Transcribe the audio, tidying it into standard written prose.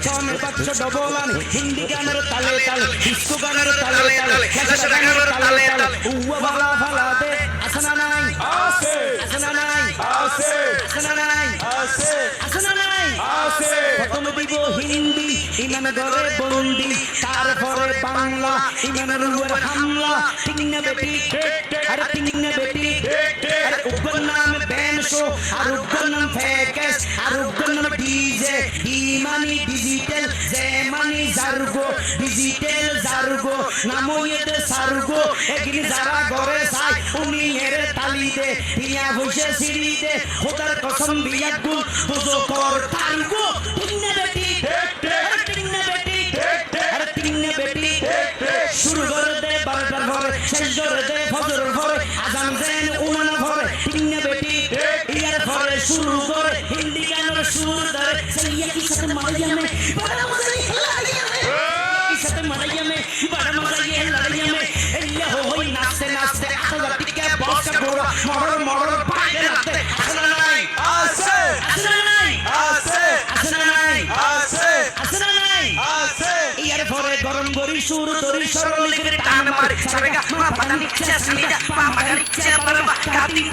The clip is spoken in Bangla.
ছনের বাক্স ডবলানি হিন্দি গানের তালে তালে ডিস্কো গানের তালে তালে খেসা গানের তালে তালে উয়া বালা ফালা দে আসনা নাই আছে আসনা নাই আছে আসনা নাই আছে আসনা নাই আছে প্রথমে দিব হিন্দি ইমান ঘরে বন্দি তারপরে বাংলা ইমানের উপর হামলা তিননে বেটি আরে তিননে বেটি আরে উপর নাম বেনশো আর উপর নাম ফেকেস আর উপর নাম ডিজে ডি মানি ডিজিটাল জে মানি জারগো ডিজিটাল জারগো নামইতে সারগো এগিনি যারা ঘরে চাই উনি এর তালিতে পিয়া বসে সিঁড়িতে খোদার কসম বিয়া গুল বুঝো কর তালগো তিননে বেটি তিননে বেটি আরে তিননে বেটি শুরু করে দে 12টার পরে শেষ করে দে ফজরের পরে আজান দেন উমানা পরে তিননে বেটি ইয়ার পরে শুরু করে হিন্দি গানের সুর ধরে সাইয়া কি সাথে মারিয়া মে বড় মজা কি সাথে মারিয়া মে বড় মজা ये लड़ाई में এল্লা হই নাচতে নাচতে আলা টিকে বক্স গোরা মরর মরর পায়ে রাখতে আসনা নাই আছে আসনা নাই আছে আসনা নাই আছে আসনা নাই আছে ইয়ার পরে গরম গরি সুর তরি সরলি করে টান মারে সাবেগা মা পানি চেষ্টা পা মারি চেষ্টা বাবা কাটি